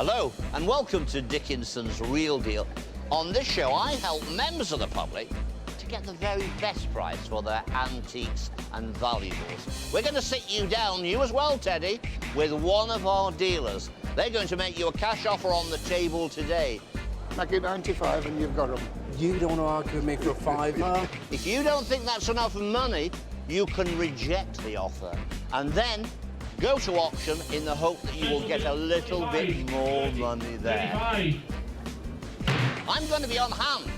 Hello, and welcome to Dickinson's Real Deal. On this show, I help members of the public to get the very best price for their antiques and valuables. We're going to sit you down, you as well, Teddy, with one of our dealers. They're going to make you a cash offer on the table today. Make it 95 and you've got them. You don't want to argue with me for a fiver? If you don't think that's enough money, you can reject the offer and then go to auction in the hope that you will get a little bit more money there. I'm going to be on hand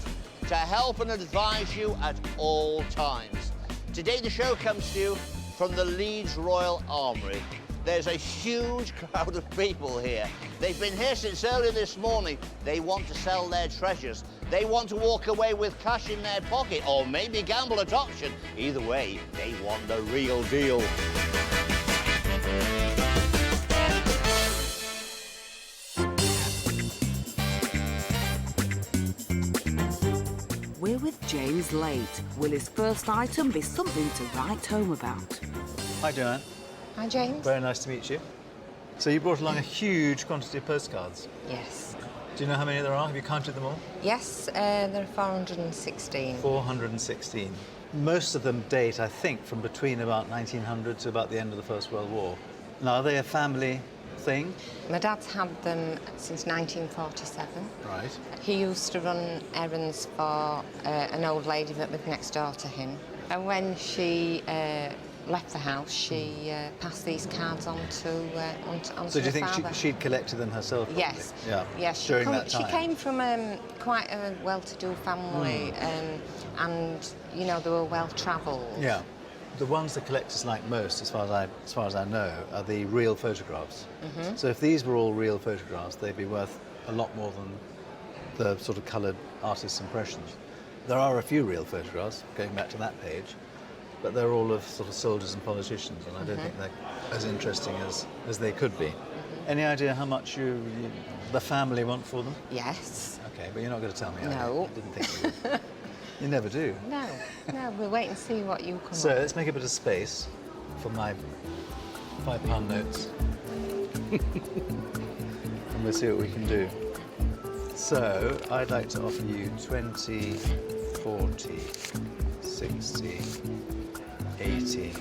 to help and advise you at all times. Today the show comes to you from the Leeds Royal Armoury. There's a huge crowd of people here. They've been here since early this morning. They want to sell their treasures. They want to walk away with cash in their pocket or maybe gamble at auction. Either way, they want the real deal. We're with James Late. Will his first item be something to write home about? Hi, Joanne. Hi, James. Very nice to meet you. So you brought along a huge quantity of postcards. Yes. Do you know how many there are? Have you counted them all? Yes, there are 416. 416. Most of them date, I think, from between about 1900 to about the end of the First World War. Now, are they a family thing? My dad's had them since 1947. Right. He used to run errands for an old lady that lived next door to him. And when she left the house, she passed these cards on to So do you think father. she'd collected them herself? Probably? Yes. Yeah. Yes. During that She time. came from quite a well-to-do family, and you know they were well-travelled. Yeah. The ones the collectors like most, as far as I know, are the real photographs. Mm-hmm. So if these were all real photographs, they'd be worth a lot more than the sort of coloured artist's impressions. There are a few real photographs, going back to that page, but they're all of sort of soldiers and politicians, and I don't think they're as interesting as they could be. Any idea how much the family want for them? Yes. Okay, but you're not going to tell me. No. I didn't think you would. You never do. No, we'll wait and see what you come So up let's make a bit of space for my £5 notes. And we'll see what we can do. So I'd like to offer you 20, 40, 60, 80,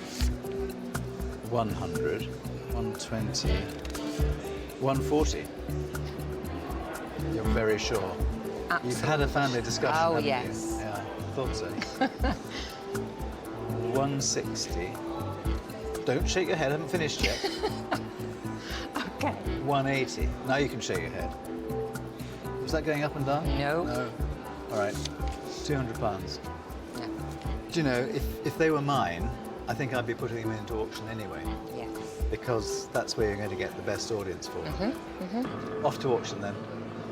100, 120, 140. You're very sure? Absolutely. You've had a family discussion, Oh, haven't yes. you? Yeah, I thought so. 160. Don't shake your head, I haven't finished yet. Okay. 180. Now you can shake your head. Was that going up and down? No. No. All right. £200. No. Do you know, if they were mine, I think I'd be putting them into auction anyway. Yes. Because that's where you're going to get the best audience for them. Off to auction then.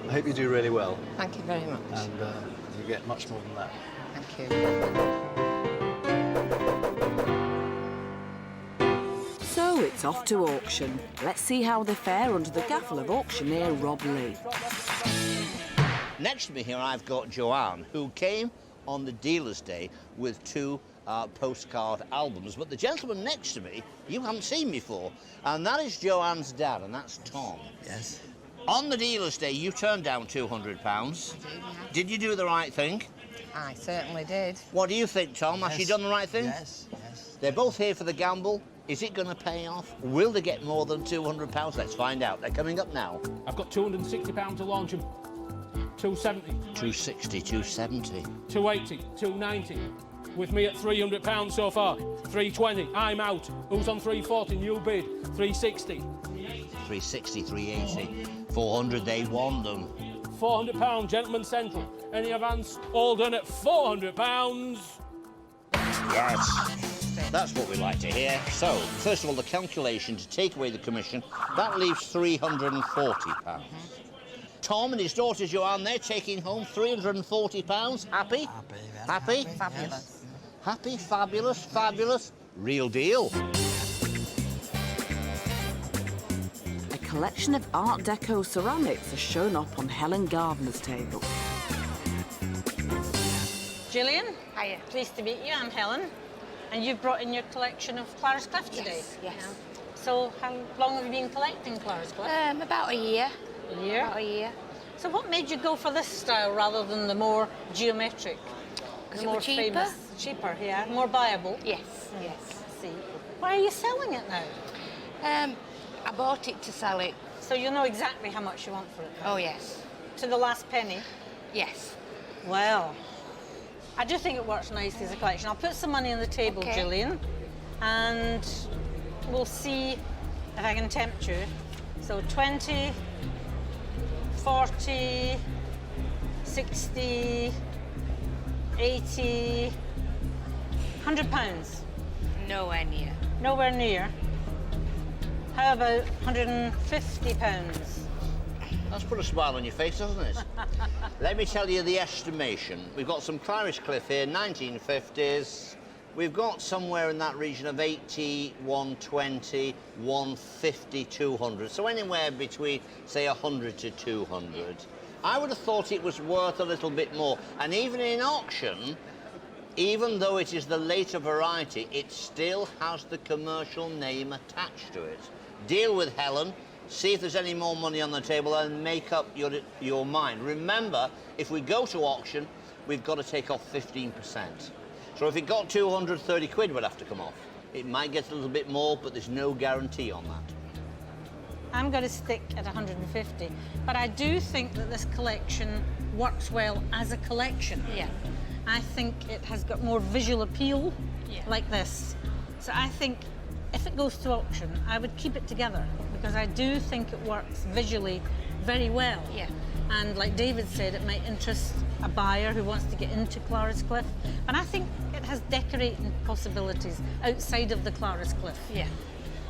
I hope you do really well. Thank you very much. And you get much more than that. Thank you. So it's off to auction. Let's see how they fare under the gaffle of auctioneer Rob Lee. Next to me here, I've got Joanne, who came on the dealer's day with two postcard albums. But the gentleman next to me, you haven't seen before, and that is Joanne's dad, and that's Tom. Yes. On the dealer's day, you turned down £200. Did you do the right thing? I certainly did. What do you think, Tom? Has she done the right thing? Yes, yes. They're both here for the gamble. Is it going to pay off? Will they get more than £200? Let's find out. They're coming up now. I've got £260 to launch them. 270. 260, 270. 280, 290. With me at £300 so far. 320. I'm out. Who's on 340? New bid. 360. 360, 380. 400, they want them. £400, Gentleman Central. Any advance? All done at £400. Yes. That's what we like to hear. So, first of all, the calculation to take away the commission, that leaves £340. Tom and his daughter Joanne, they're taking home £340. Happy? Happy, very Happy? Fabulous. Happy, fabulous, fabulous. Real deal. A collection of Art Deco ceramics are shown up on Helen Gardner's table. Gillian, Hiya. pleased to meet you. I'm Helen. And you've brought in your collection of Clara's Cliff today? Yes. So how long have you been collecting Clara's Cliff? About a year. A year? About a year. So what made you go for this style rather than the more geometric? Because the it more was cheaper. famous? Cheaper, yeah. More viable? Yes, yes. I see. Why are you selling it now? I bought it to sell it. So you know exactly how much you want for it? Now? Oh, yes. To the last penny? Yes. Well, I do think it works nicely as a collection. I'll put some money on the table, Okay. Gillian, and we'll see if I can tempt you. So 20, 40, 60, 80, £100. Nowhere near. Nowhere near. How about £150? That's put a smile on your face, doesn't it? Let me tell you the estimation. We've got some Clarish Cliff here, 1950s. We've got somewhere in that region of 80, 120, 150, 200. So anywhere between, say, 100 to 200. I would have thought it was worth a little bit more. And even in auction, even though it is the later variety, it still has the commercial name attached to it. Deal with Helen, see if there's any more money on the table and make up your mind. Remember, if we go to auction, we've got to take off 15%. So if it got 230 quid, we'd have to come off. It might get a little bit more, but there's no guarantee on that. I'm going to stick at 150, but I do think that this collection works well as a collection. Yeah. I think it has got more visual appeal, Yeah. like this. So I think if it goes to auction, I would keep it together because I do think it works visually very well. Yeah. And like David said, it might interest a buyer who wants to get into Clarish Cliff. But I think it has decorating possibilities outside of the Clarish Cliff. Yeah.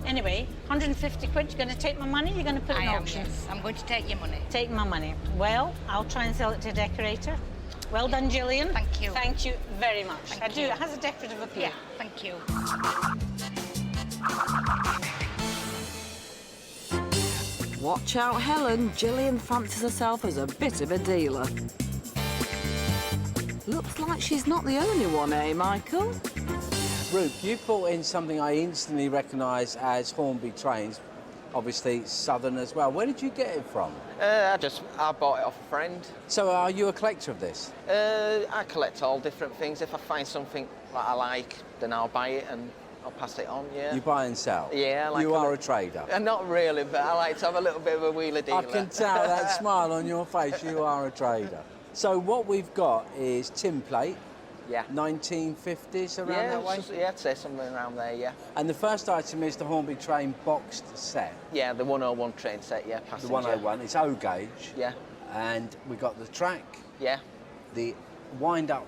Anyway, 150 quid, you're going to take my money, you're going to put it I in am, auction? yes. I'm going to take your money. Take my money. Well, I'll try and sell it to a decorator. Well done, Gillian. Thank you. Thank you very much. Thank I do. you. It has a decorative appeal. Yeah, thank you. Watch out, Helen. Gillian fancies herself as a bit of a dealer. Looks like she's not the only one, eh, Michael? Ruth, you brought in something I instantly recognise as Hornby trains. Obviously, southern as well. Where did you get it from? I bought it off a friend. So are you a collector of this? I collect all different things. If I find something that I like, then I'll buy it and I'll pass it on, yeah. You buy and sell? Yeah, I like You are a trader? Not really, but I like to have a little bit of a wheeler dealer. I can tell that smile on your face, you are a trader. So what we've got is tin plate. Yeah. 1950s, around that way? Yeah, I'd say something around there, yeah. And the first item is the Hornby train boxed set. Yeah, the 101 train set, yeah, The passenger. 101, it's O gauge. Yeah. And we got the track. Yeah. The wind-up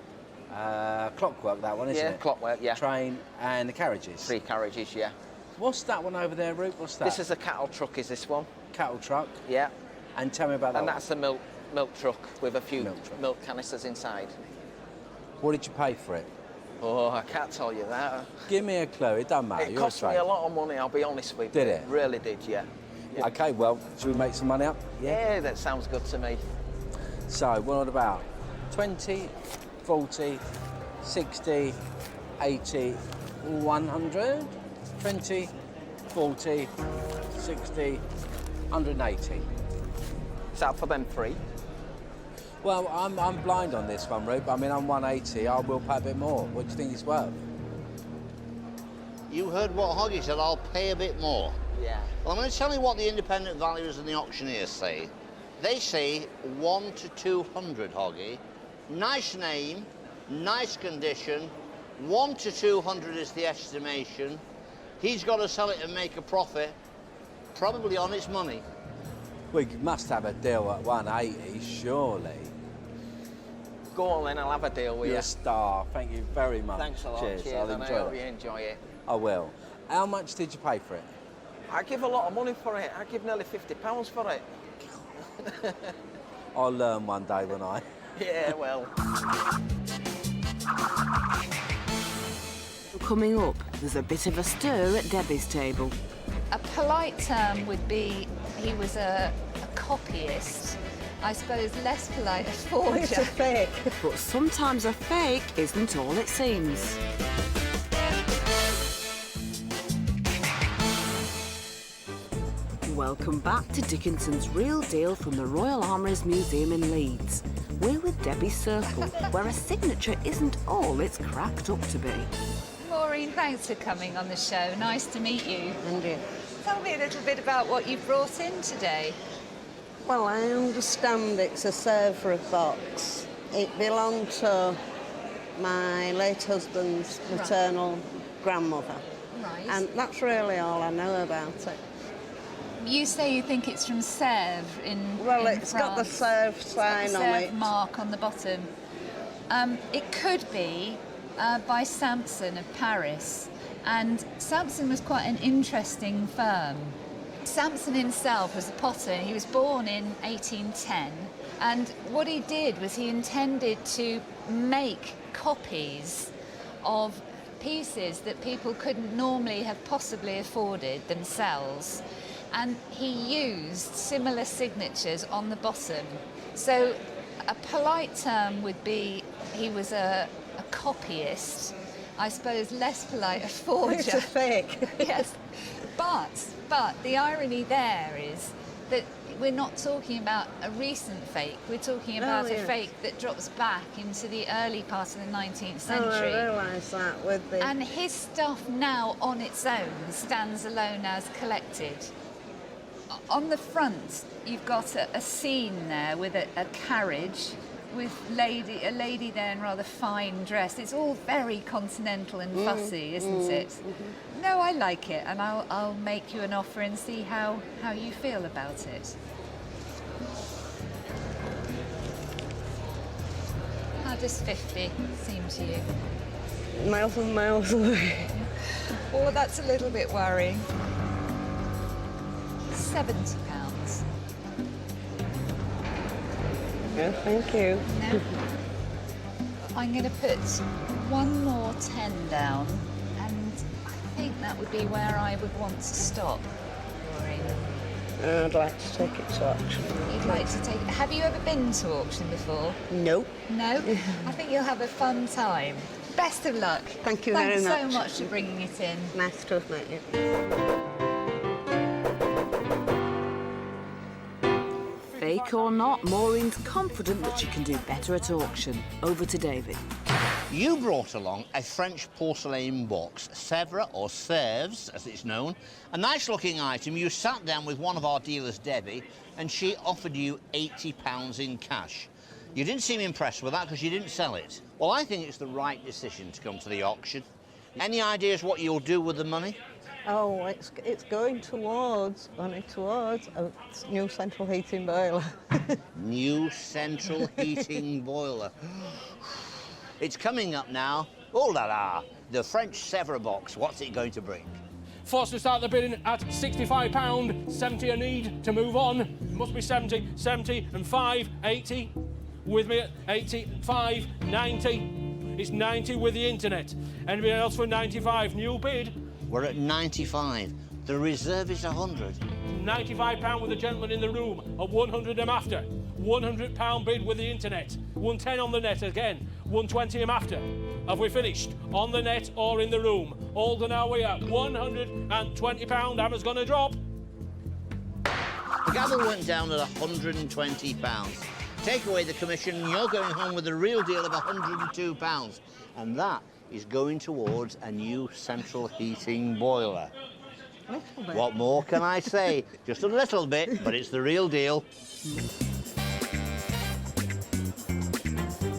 clockwork, that one, isn't it? Yeah, clockwork, yeah. Train and the carriages. 3 carriages, yeah. What's that one over there, Root? What's that? This is a cattle truck, is this one? Cattle truck. Yeah. And tell me about that And one. that's the milk truck with a few Milk truck. milk canisters inside. What did you pay for it? Oh, I can't tell you that. Give me a clue, it doesn't matter. It You're cost me trader. a lot of money, I'll be honest with you. Did it? Really did, yeah. Yeah. Okay, well, should we make some money up? Yeah, that sounds good to me. So, what about 20, 40, 60, 80, 100? 20, 40, 60, 180. Is that for them 3? Well, I'm blind on this one, Rube. I mean, I'm 180. I will pay a bit more. What do you think it's worth? You heard what Hoggy said, I'll pay a bit more. Yeah. Well, I'm going to tell you what the independent valuers and the auctioneers say. They say 1 to 200, Hoggy. Nice name, nice condition. 1 to 200 is the estimation. He's got to sell it and make a profit, probably on its money. We must have a deal at 180, surely. Go on then, I'll have a deal with You're you. a star. Thank you very much. Thanks a lot. Cheers. Cheers, I'll and I enjoy hope it. you enjoy it. I will. How much did you pay for it? I give a lot of money for it. I give nearly £50 for it. I'll learn one day when I... Yeah, well. Coming up, there's a bit of a stir at Debbie's table. A polite term would be he was a copyist. I suppose less polite a forger. It's a fake. But sometimes a fake isn't all it seems. Welcome back to Dickinson's Real Deal from the Royal Armouries Museum in Leeds. We're with Debbie's Circle, where a signature isn't all it's cracked up to be. Maureen, thanks for coming on the show. Nice to meet you. And you? Tell me a little bit about what you've brought in today. Well, I understand it's a Sevres box. It belonged to my late husband's maternal grandmother. Right. And that's really all I know about it. You say you think it's from Sevres in Well, in it's got the France. Sevres sign It's got on the Sevres it. mark on the bottom. It could be by Samson of Paris. And Samson was quite an interesting firm. Samson himself was a potter. He was born in 1810. And what he did was he intended to make copies of pieces that people couldn't normally have possibly afforded themselves. And he used similar signatures on the bottom. So a polite term would be he was a copyist. I suppose less polite, a forger. It's a fake. Yes. But the irony there is that we're not talking about a recent fake. We're talking about a fake that drops back into the early part of the 19th century. I realise that with the... And his stuff now on its own stands alone as collected. On the front, you've got a scene there with a carriage with a lady there in rather fine dress. It's all very continental and fussy, isn't it? Mm-hmm. No, I like it, and I'll make you an offer and see how you feel about it. How does 50 seem to you? Miles and miles away. Oh, that's a little bit worrying. £70. Yeah, thank you. No. I'm going to put one more 10 down, and I think that would be where I would want to stop, Maureen. I'd like to take it to auction. You'd like to take it. Have you ever been to auction before? Nope. No? I think you'll have a fun time. Best of luck. Thank you very much. Thanks so much for bringing it in. Nice to have met you. Fake or not, Maureen's confident that she can do better at auction. Over to David. You brought along a French porcelain box, Sevres or Sevres as it's known. A nice looking item. You sat down with one of our dealers, Debbie, and she offered you £80 in cash. You didn't seem impressed with that because you didn't sell it. Well, I think it's the right decision to come to the auction. Any ideas what you'll do with the money? Oh, it's going towards a new central heating boiler. New central heating boiler. It's coming up now. Oh la la! The French Sevres box. What's it going to bring? Forced to start the bidding at £65. 70 a need to move on. Must be 70, 70 and 5, 80. With me at 85, 90. It's 90 with the internet. Anybody else for 95? New bid. We're at 95. The reserve is 100. £95 with the gentleman in the room. At 100 I'm after. £100 bid with the internet. 110 on the net again. 120 I'm after. Have we finished? On the net or in the room? All done our way up. £120. Hammer's gonna drop. The gavel went down at £120. Take away the commission, you're going home with a real deal of £102. And that is going towards a new central heating boiler. What more can I say? Just a little bit, but it's the real deal.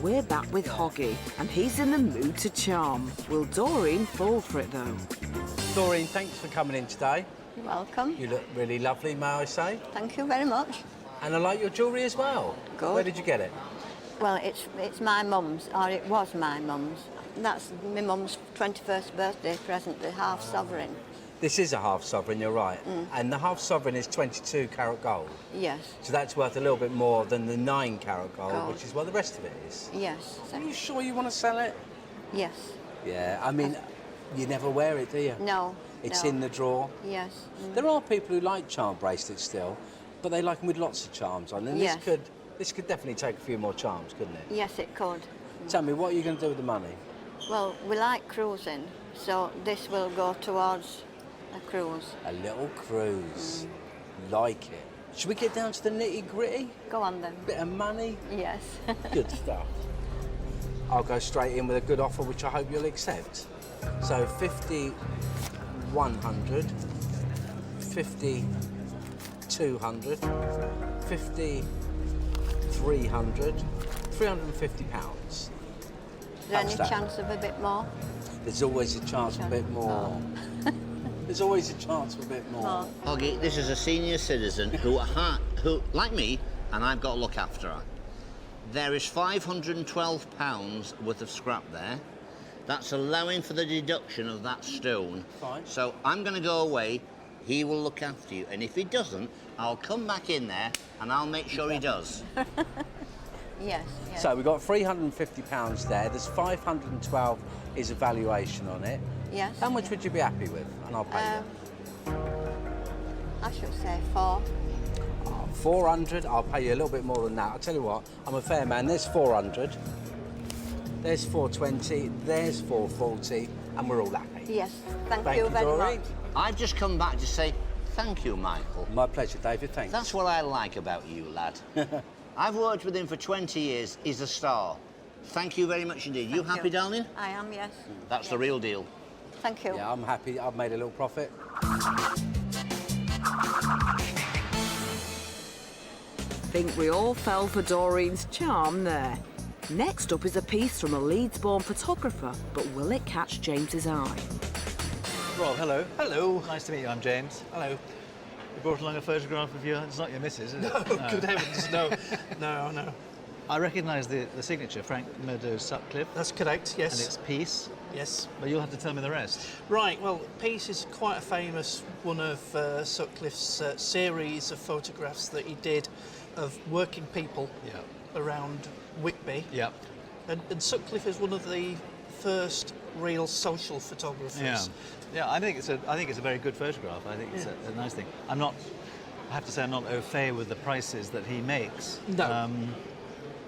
We're back with Hoggy, and he's in the mood to charm. Will Doreen fall for it, though? Doreen, thanks for coming in today. You're welcome. You look really lovely, may I say? Thank you very much. And I like your jewellery as well. Good. Where did you get it? Well, it's my mum's, or it was my mum's. That's my mum's 21st birthday present, the half sovereign. This is a half sovereign, you're right. And the half sovereign is 22 carat gold. Yes. So that's worth a little bit more than the 9 carat gold, which is what the rest of it is. Yes. Are you sure you want to sell it? Yes. Yeah, I mean, you never wear it, do you? No. It's no. in the drawer. Yes. There are people who like charm bracelets still, but they like them with lots of charms on. And Yes. this could definitely take a few more charms, couldn't it? Yes, it could. Tell me, what are you going to do with the money? Well, we like cruising, so this will go towards a cruise. A little cruise. like it. Should we get down to the nitty-gritty? Go on then. Bit of money? Yes. Good stuff. I'll go straight in with a good offer, which I hope you'll accept. So 50-100, 50-200, 50-300, £350. Is there any chance of a bit more? There's always a chance of a bit more. There's always a chance of a bit more. Hoggy, this is a senior citizen who, like me, and I've got to look after her. There is £512 worth of scrap there. That's allowing for the deduction of that stone. Fine. So I'm going to go away. He will look after you. And if he doesn't, I'll come back in there and I'll make sure he does. Yes. So we've got £350 there. There's 512 is a valuation on it. Yes. How much would you be happy with? And I'll pay you. I should say 4. 400, I'll pay you a little bit more than that. I'll tell you what, I'm a fair man. There's 400, there's 420, there's 440, and we're all happy. Yes, thank Thank you you, very Dory. much. I've just come back to say thank you, Michael. My pleasure, David, thanks. That's what I like about you, lad. I've worked with him for 20 years. He's a star. Thank you very much indeed. You happy, darling? I am, yes. That's the real deal. Thank you. Yeah, I'm happy. I've made a little profit. Think we all fell for Doreen's charm there. Next up is a piece from a Leeds-born photographer, but will it catch James's eye? Rob, hello. Hello. Nice to meet you. I'm James. Hello. You brought along a photograph of your... It's not your missus, is it? No, good heavens, no. No. I recognise the signature, Frank Meadows Sutcliffe. That's correct, yes. And it's Peace. Yes. But you'll have to tell me the rest. Right, well, Peace is quite a famous one of Sutcliffe's series of photographs that he did of working people around Whitby. Yeah. And Sutcliffe is one of the first real social photographers. Yeah, I think it's a very good photograph. I think it's a nice thing. I have to say I'm not au fait with the prices that he makes. No.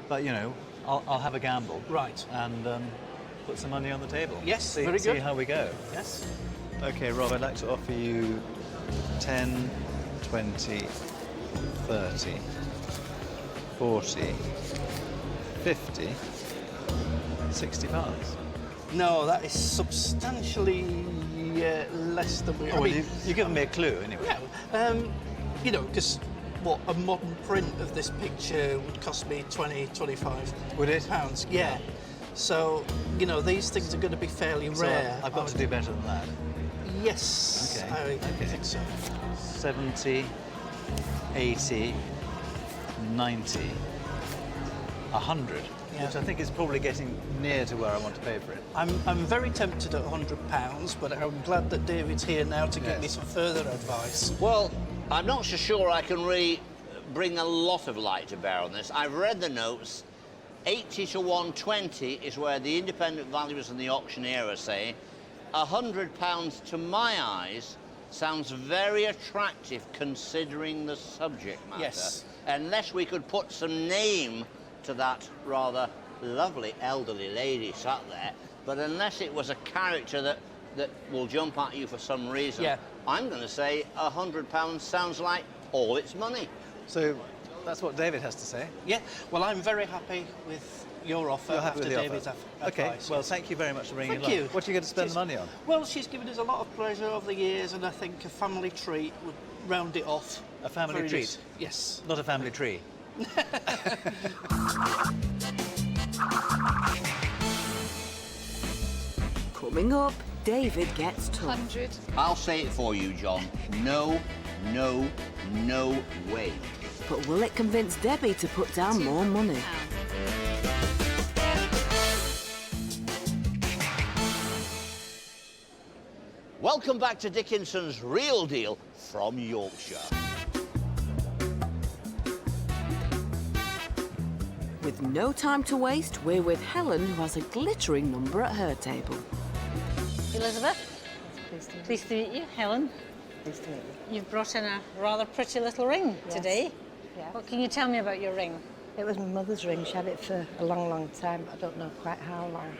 But, you know, I'll have a gamble. Right. And put some money on the table. Yes, very good. See how we go. Yes. OK, Rob, I'd like to offer you 10, 20, 30, 40, 50, 60 pounds. No, that is substantially less than we... You've given me a clue, anyway. Yeah. You know, because what a modern print of this picture would cost me 20, 25 Would it? pounds. Yeah. So, you know, these things are going to be fairly rare. I've got to do better than that. Yes, Okay. I think so. 70, 80, 90, 100, which I think is probably getting near to where I want to pay for it. I'm very tempted at £100, but I'm glad that David's here now to give me some further advice. Well, I'm not so sure I can really bring a lot of light to bear on this. I've read the notes. 80 to 120 is where the independent valuers and the auctioneer are saying. £100 to my eyes sounds very attractive considering the subject matter. Yes. Unless we could put some name to that rather lovely elderly lady sat there, but unless it was a character that will jump at you for some reason, I'm going to say £100 sounds like all its money. So that's what David has to say. Yeah, well, I'm very happy with your offer after David's advice. Okay, well, thank you very much for bringing it Thank along. you. What are you going to spend the money on? Well, she's given us a lot of pleasure over the years, and I think a family treat would round it off. A family Very treat? nice. Yes. Not a family tree. Coming up, David gets tough. 100. I'll say it for you, John. No, no, no way. But will it convince Debbie to put down more money? Welcome back to Dickinson's Real Deal from Yorkshire. With no time to waste, we're with Helen, who has a glittering number at her table. Elizabeth, pleased to meet you. Helen, Pleased to meet you. you've brought in a rather pretty little ring today. Yeah. What can you tell me about your ring? It was my mother's ring. She had it for a long, long time. I don't know quite how long.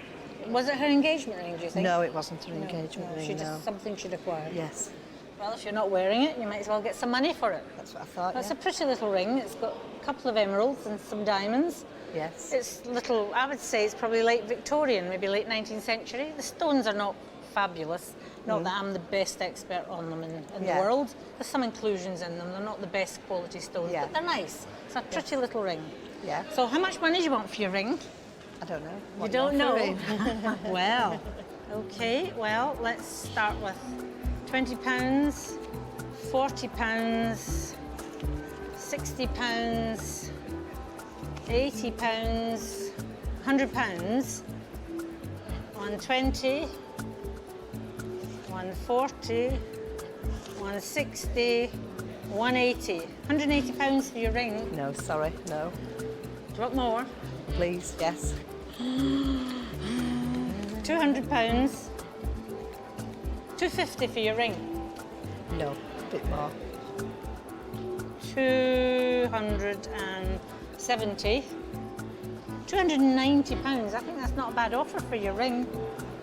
Was it her engagement ring, do you think? No, it wasn't her engagement ring, She no. just something she'd acquired. Yes. Well, if you're not wearing it, you might as well get some money for it. That's what I thought, It's yeah. a pretty little ring. It's got a couple of emeralds and some diamonds. Yes. It's little, I would say it's probably late Victorian, maybe late 19th century. The stones are not fabulous. Not that I'm the best expert on them in the Yeah. world. There's some inclusions in them. They're not the best quality stones, Yeah. but they're nice. It's a pretty little ring. Yeah. So how much money do you want for your ring? I don't know. You What don't want know? for a ring? Well, okay, well, let's start with £20, £40, £60, £80, £100, 120, 140, 160, 180. £180 for your ring. No, sorry, no. Do you want more? Please, yes. £200, £250 for your ring. No, a bit more. 270, £290. I think that's not a bad offer for your ring.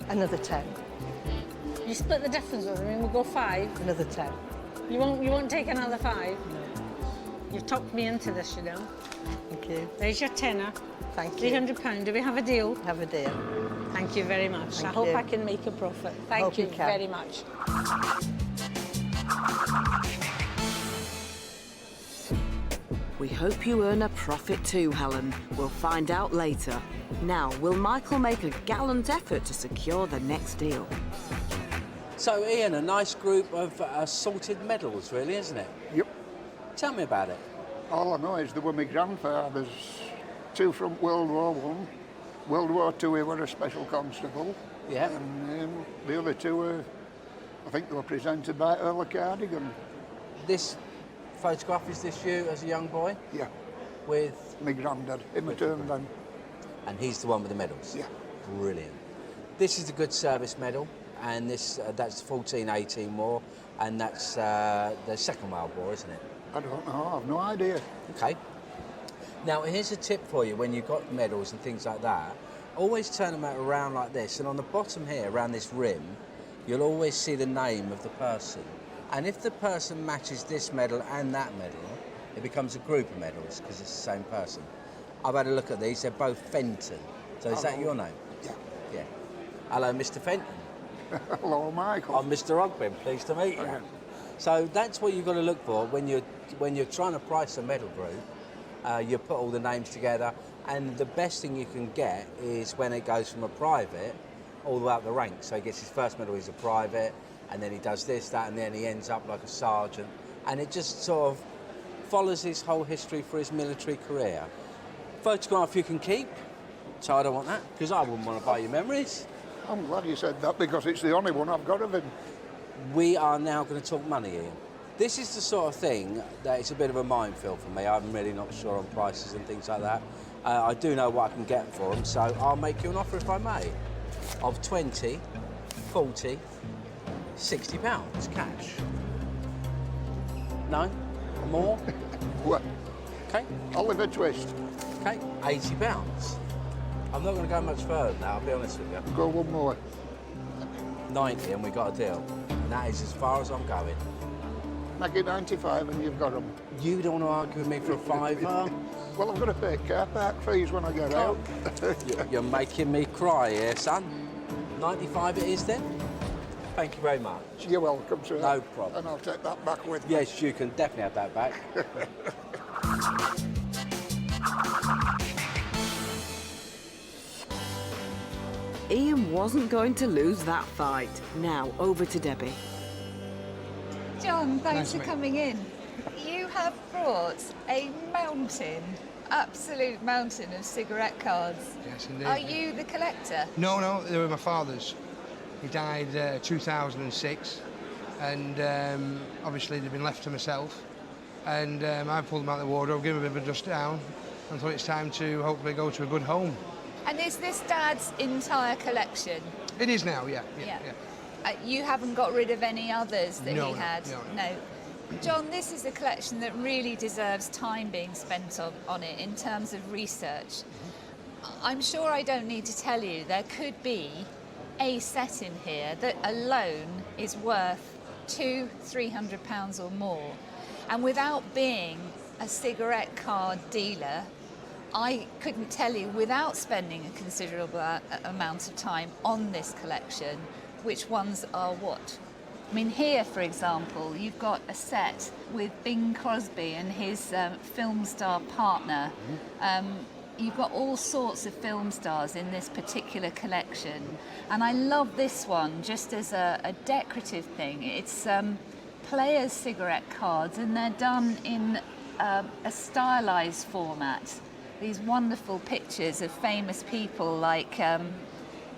Another 10. You split the difference with me. We'll go 5. Another 10. You won't take another 5. No. You've talked me into this, you know. Thank you. There's your tenner. Thank you. £300. Do we have a deal? Have a deal. Thank you very much. Thank I hope you. I can make a profit. Thank Hope you you can. very much. We hope you earn a profit too, Helen. We'll find out later. Now, will Michael make a gallant effort to secure the next deal? So, Ian, a nice group of assorted medals, really, isn't it? Yep. Tell me about it. All I know is they were my grandfather's. 2 from World War I. World War II, he were a special constable. Yeah. And the other 2 were, I think they were presented by Earl of Cardigan. This photograph is this you as a young boy? Yeah. With? My granddad, in my turn then. And he's the one with the medals? Yeah. Brilliant. This is the Good Service Medal, and this that's 14-18 War, and that's the Second World War, isn't it? I don't know, I've no idea. Okay. Now, here's a tip for you when you've got medals and things like that. Always turn them around like this, and on the bottom here, around this rim, you'll always see the name of the person. And if the person matches this medal and that medal, it becomes a group of medals because it's the same person. I've had a look at these, they're both Fenton. So is that your name? Yeah. Yeah. Hello, Mr. Fenton. Hello, Michael. I'm Mr. Ogben, pleased to meet you. Okay. So that's what you've got to look for when you're trying to price a medal group. You put all the names together, and the best thing you can get is when it goes from a private all the way up the ranks. So he gets his first medal, he's a private, and then he does this, that, and then he ends up like a sergeant. And it just sort of follows his whole history for his military career. Photograph you can keep, so I don't want that, because I wouldn't want to buy your memories. I'm glad you said that because it's the only one I've got of him. We are now going to talk money, Ian. This is the sort of thing that it's a bit of a minefield for me. I'm really not sure on prices and things like that. I do know what I can get for them, so I'll make you an offer if I may. Of 20, 40, £60 cash. No? More? What? Okay. Oliver Twist. Okay, £80. I'm not going to go much further now, I'll be honest with you. Go one more. 90 and we got a deal. And that is as far as I'm going. Make it 95 and you've got them. You don't want to argue with me for a fiver? Well, I'm going to pay car park fees when I get out. You're making me cry here, son. 95 it is then? Thank you very much. You're welcome, sir. No problem. And I'll take that back with me. Yes, you can definitely have that back. Ian wasn't going to lose that fight. Now, over to Debbie. John, thanks Nice to for meet coming in. You have brought a mountain, absolute mountain of cigarette cards. Yes, indeed. Are you the collector? No, they were my father's. He died 2006, and obviously they've been left to myself. And I pulled them out of the wardrobe, gave them a bit of a dust down, and thought it's time to hopefully go to a good home. And is this Dad's entire collection? It is now, yeah. You haven't got rid of any others that No, he had? no. John, this is a collection that really deserves time being spent on it in terms of research. I'm sure I don't need to tell you there could be a set in here that alone is worth £200-300 or more. And without being a cigarette card dealer, I couldn't tell you, without spending a considerable amount of time on this collection, which ones are what. I mean, here, for example, you've got a set with Bing Crosby and his film star partner. You've got all sorts of film stars in this particular collection. And I love this one just as a decorative thing. It's players' cigarette cards, and they're done in a stylized format. These wonderful pictures of famous people like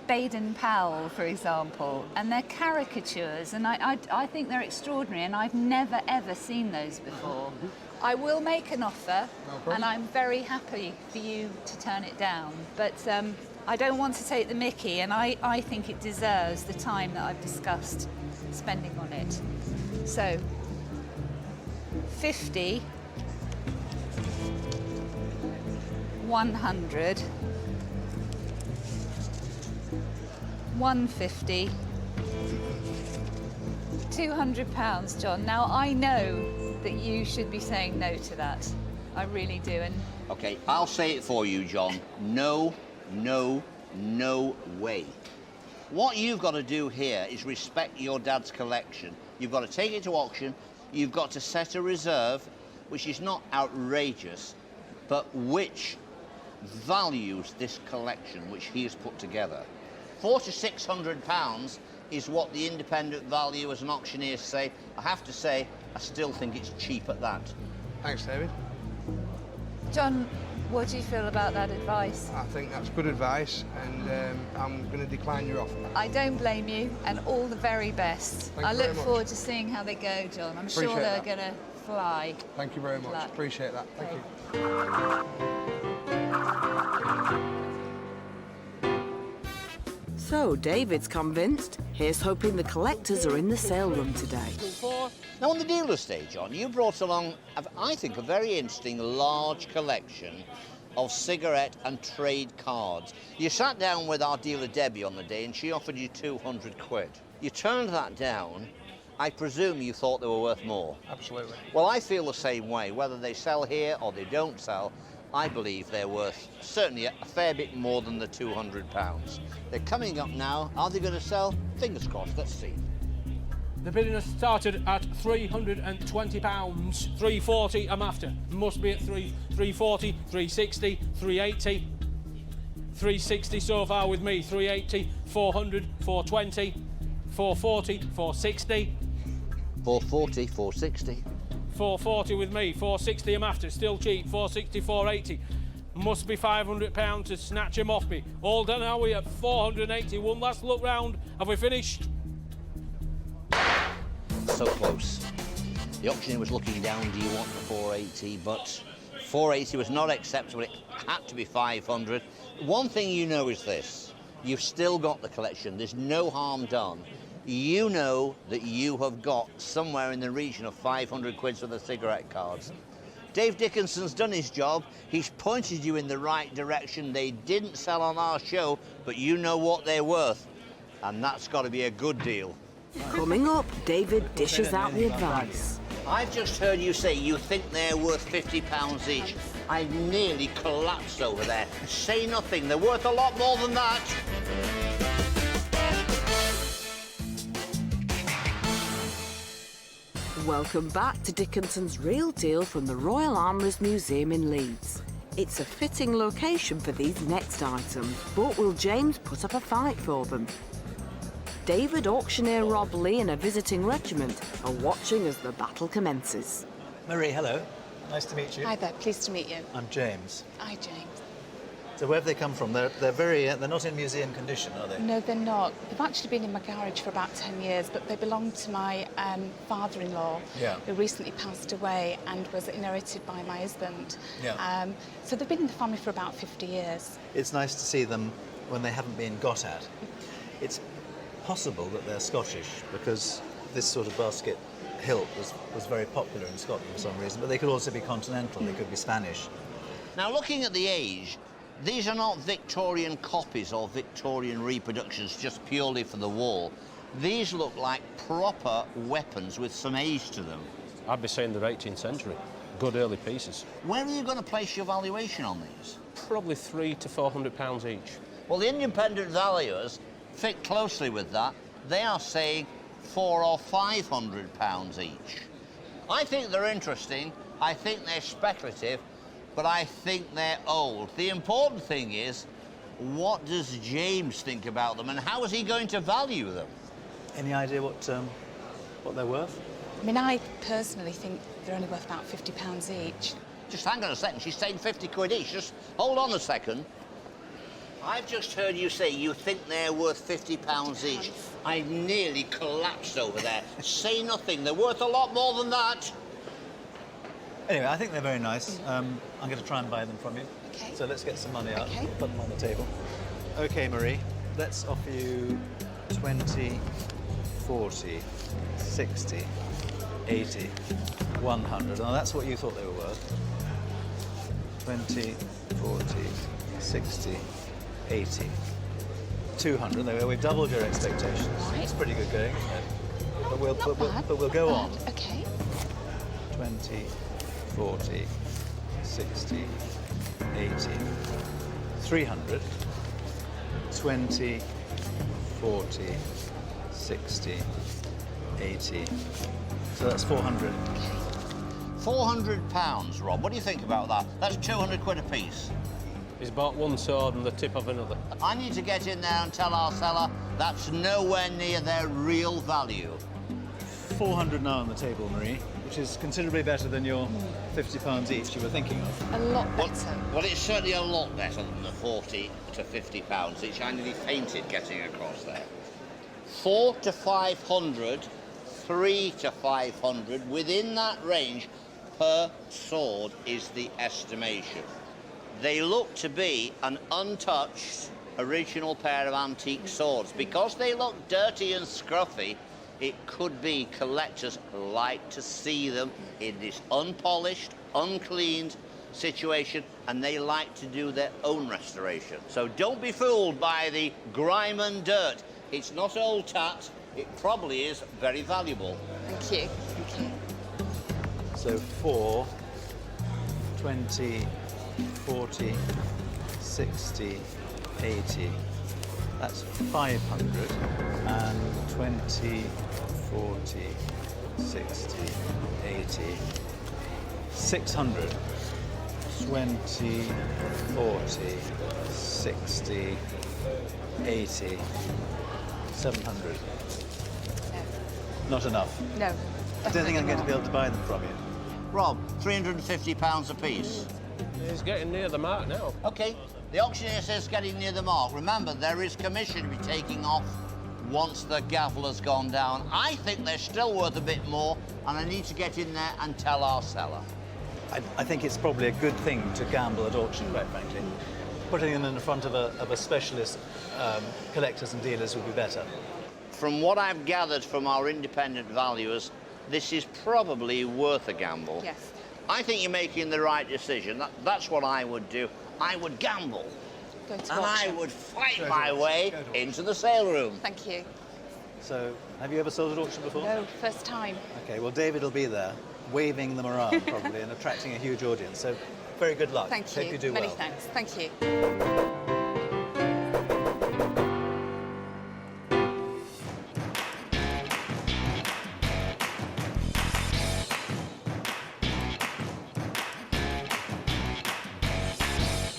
Baden-Powell, for example, and they're caricatures, and I think they're extraordinary, and I've never ever seen those before. I will make an offer, and I'm very happy for you to turn it down, but I don't want to take the mickey, and I think it deserves the time that I've discussed spending on it. So, 50, 100, 150, £200, John. Now, I know that you should be saying no to that. I really do. And OK, I'll say it for you, John. No, no, no way. What you've got to do here is respect your dad's collection. You've got to take it to auction. You've got to set a reserve, which is not outrageous, but which values this collection, which he has put together. £400 to £600 is what the independent valuers and auctioneers say. I have to say, I still think it's cheap at that. Thanks, David. John, what do you feel about that advice? I think that's good advice, and I'm going to decline your offer. I don't blame you, and all the very best. I look forward to seeing how they go, John. I'm sure they're going to fly. Thank you very much. Appreciate that. Thank you. So, David's convinced. Here's hoping the collectors are in the sale room today. Now, on the dealer stage, John, you brought along, I think, a very interesting large collection of cigarette and trade cards. You sat down with our dealer, Debbie, on the day, and she offered you 200 quid. You turned that down. I presume you thought they were worth more. Absolutely. Well, I feel the same way. Whether they sell here or they don't sell, I believe they're worth certainly a fair bit more than the £200. They're coming up now. Are they going to sell? Fingers crossed. Let's see. The bidding has started at £320. 340 I'm after. Must be at 340, 360, 380. 360 so far with me. 380, 400, 420, 440, 460. 440, 460. 440 with me, 460 I'm after, still cheap, 460, 480. Must be £500 to snatch him off me. All done, are we at 480? One last look round. Have we finished? So close. The auctioneer was looking down, do you want the 480? But 480 was not acceptable. It had to be 500. One thing you know is this. You've still got the collection. There's no harm done. You know that you have got somewhere in the region of 500 quid for the cigarette cards. Dave Dickinson's done his job. He's pointed you in the right direction. They didn't sell on our show, but you know what they're worth. And that's got to be a good deal. Coming up, David dishes out the advice. I've just heard you say you think they're worth £50 each. I nearly collapsed over there. Say nothing. They're worth a lot more than that. Welcome back to Dickinson's Real Deal from the Royal Armouries Museum in Leeds. It's a fitting location for these next items, but will James put up a fight for them? David, auctioneer Rob Lee and a visiting regiment are watching as the battle commences. Marie, hello. Nice to meet you. Hi there, pleased to meet you. I'm James. Hi, James. So where have they come from? They're not in museum condition, are they? No, they're not. They've actually been in my garage for about 10 years, but they belong to my father-in-law, who recently passed away and was inherited by my husband. Yeah. So they've been in the family for about 50 years. It's nice to see them when they haven't been got at. It's possible that they're Scottish because this sort of basket hilt was very popular in Scotland for some reason, but they could also be continental, they could be Spanish. Now, looking at the age, these are not Victorian copies or Victorian reproductions just purely for the wall. These look like proper weapons with some age to them. I'd be saying they're 18th century. Good early pieces. Where are you going to place your valuation on these? Probably £300 to £400 each. Well, the independent valuers fit closely with that. They are saying £400 or £500 each. I think they're interesting. I think they're speculative, but I think they're old. The important thing is, what does James think about them, and how is he going to value them? Any idea what they're worth? I mean, I personally think they're only worth about £50 each. Just hang on a second, she's saying 50 quid each. Just hold on a second. I've just heard you say you think they're worth £50 each. I nearly collapsed over there. Say nothing, they're worth a lot more than that. Anyway, I think they're very nice. I'm going to try and buy them from you. Okay. So let's get some money out, Okay. put them on the table. Okay, Marie, let's offer you 20, 40, 60, 80, 100. Now that's what you thought they were worth. 20, 40, 60, 80, 200. There we go. We've doubled your expectations. Right. It's pretty good going, isn't it? But we'll go on. Okay. 20, 40, 60, 80, 300, 20, 40, 60, 80. So that's 400. £400, Rob. What do you think about that? That's 200 quid a piece. He's bought one sword and the tip of another. I need to get in there and tell our seller that's nowhere near their real value. 400 now on the table, Marie, which is considerably better than your £50 each you were thinking of. A lot better. Well, it's certainly a lot better than the 40 to £50 each. I nearly fainted getting across there. 4 to 500, 3 to 500, within that range per sword is the estimation. They look to be an untouched original pair of antique swords. Because they look dirty and scruffy, it could be collectors like to see them in this unpolished, uncleaned situation, and they like to do their own restoration. So don't be fooled by the grime and dirt. It's not old tat. It probably is very valuable. Thank you. Thank you. So 4, 20, 40, 60, 80. That's 500. And 20, 40, 60, 80. 600. 20, 40, 60, 80. 700. Not enough. No. I don't think I'm going to be able to buy them from you. Rob, £350 a piece. He's getting near the mark now. OK, the auctioneer says getting near the mark. Remember, there is commission to be taking off once the gavel has gone down. I think they're still worth a bit more, and I need to get in there and tell our seller. I think it's probably a good thing to gamble at auction, quite frankly. Putting them in front of a specialist collectors and dealers would be better. From what I've gathered from our independent valuers, this is probably worth a gamble. Yes. I think you're making the right decision. That's what I would do. I would gamble. Go to And auction. I would fight my way into the sale room. Thank you. So, have you ever sold at auction before? No, first time. Okay, well, David will be there, waving them around probably and attracting a huge audience. So, very good luck. Thank you. Hope you do Many well. thanks. Thank you.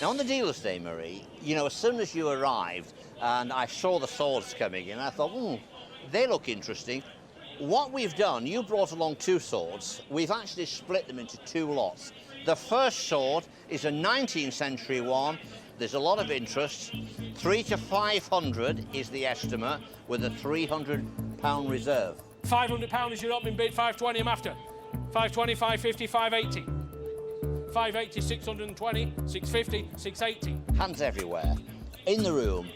Now, on the dealer's day, Marie, you know, as soon as you arrived and I saw the swords coming in, I thought, they look interesting. What we've done, you brought along 2 swords. We've actually split them into 2 lots. The first sword is a 19th century one. There's a lot of interest. 3 to 500 is the estimate, with a £300 reserve. £500 is your opening bid, 520 I'm after. 520, 550, 580. 580, 620, 650, 680. Hands everywhere, in the room,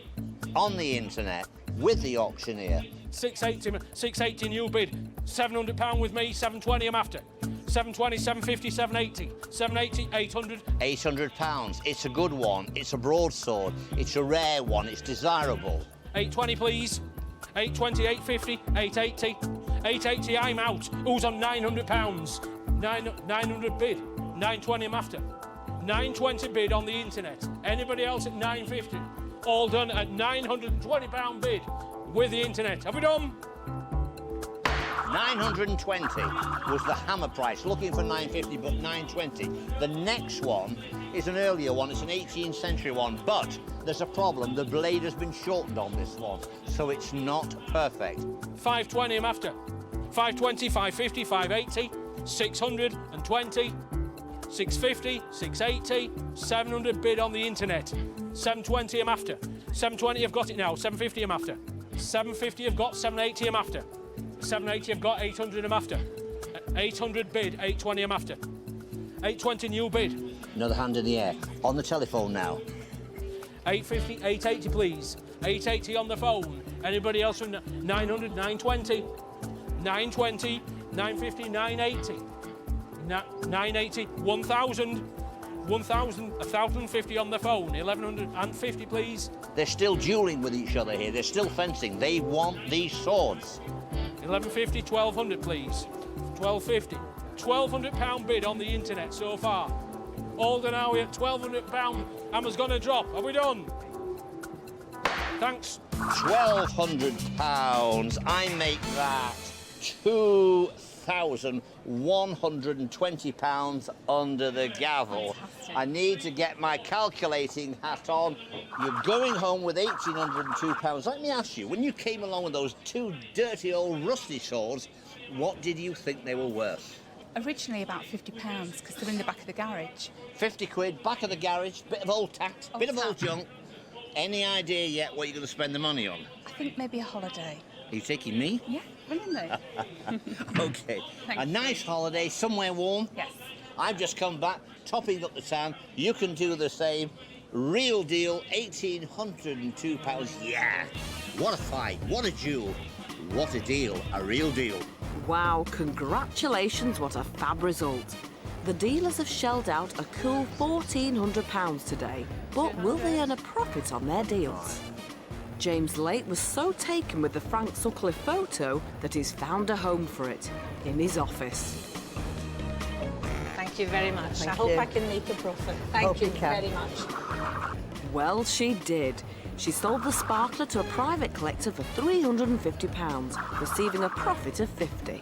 on the internet, with the auctioneer. 680 new bid. £700 with me, 720 I'm after. 720, 750, 780. 780, 800. £800. It's a good one. It's a broadsword. It's a rare one. It's desirable. 820, please. 820, 850, 880. 880, I'm out. Who's on £900? 900 bid. 920, I'm after. 920 bid on the internet. Anybody else at 950? All done at £920 bid with the internet. Have we done? 920 was the hammer price, looking for 950, but 920. The next one is an earlier one, it's an 18th century one, but there's a problem, the blade has been shortened on this one, so it's not perfect. 520, I'm after. 520, 550, 580, 620, 650, 680, 700 bid on the internet. 720, I'm after. 720, I've got it now. 750, I'm after. 750, I've got. 780, I'm after. 780, I've got. 800, I'm after. 800 bid. 820, I'm after. 820, new bid. Another hand in the air. On the telephone now. 850, 880, please. 880 on the phone. Anybody else from 900, 920, 920, 950, 980, 980, 1,000, 1,000, 1,050 on the phone. 1,150, please. They're still duelling with each other here. They're still fencing. They want these swords. 1,150, 1,200, please. 1,250. £1,200 bid on the internet so far. Alden Howie at £1,200. Hammer's gonna drop. Are we done? Thanks. £1,200. I make that £2,120 under the gavel. I need to get my calculating hat on. You're going home with £1,802. Let me ask you, when you came along with those two dirty old rusty swords, what did you think they were worth? Originally about £50 because they're in the back of the garage. 50 quid, back of the garage, bit of old tack, bit of old junk. Any idea yet what you're going to spend the money on? I think maybe a holiday. Are you taking me? Yeah, willingly. OK. Thank a nice holiday, somewhere warm. Yes. I've just come back, topping up the town. You can do the same. Real deal, £1,802. Yeah. What a fight, what a duel, what a deal, a real deal. Wow, congratulations, what a fab result. The dealers have shelled out a cool £1,400 today, but will they earn a profit on their deals? James Lake was so taken with the Frank Sutcliffe photo that he's found a home for it in his office. Thank you very much. Thank I hope you. I can make a profit. Thank Hope you you can. very much. Well, she did. She sold the sparkler to a private collector for £350, receiving a profit of £50.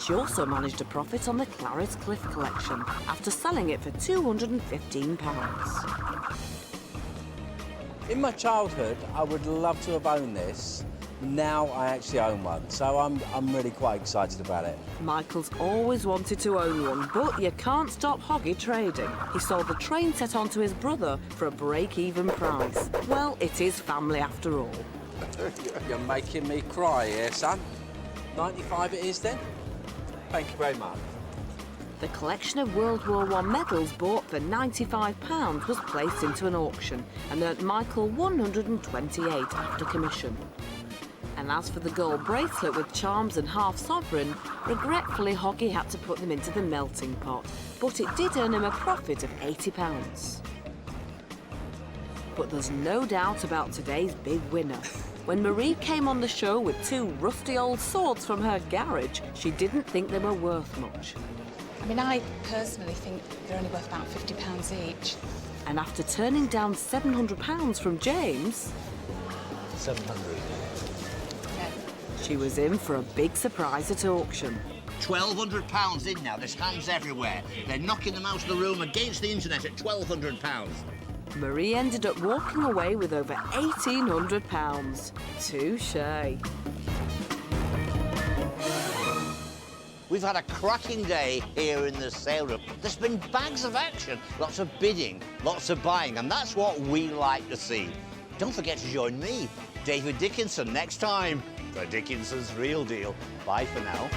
She also managed a profit on the Clarice Cliff collection after selling it for £215. In my childhood, I would love to have owned this. Now I actually own one, so I'm really quite excited about it. Michael's always wanted to own one, but you can't stop Hoggy trading. He sold the train set on to his brother for a break-even price. Well, it is family after all. You're making me cry here, son. 95 it is then. Thank you very much. The collection of World War I medals bought for £95 was placed into an auction and earned Michael £128 after commission. And as for the gold bracelet with charms and half sovereign, regretfully Hoggy had to put them into the melting pot, but it did earn him a profit of £80. But there's no doubt about today's big winner. When Marie came on the show with two rusty old swords from her garage, she didn't think they were worth much. I mean, I personally think they're only worth about £50 each. And after turning down £700 from James... 700. She was in for a big surprise at auction. £1,200 in now, there's hands everywhere. They're knocking them out of the room against the internet at £1,200. Marie ended up walking away with over £1,800. Touché. We've had a cracking day here in the sale room. There's been bags of action, lots of bidding, lots of buying, and that's what we like to see. Don't forget to join me, David Dickinson, next time for Dickinson's Real Deal. Bye for now.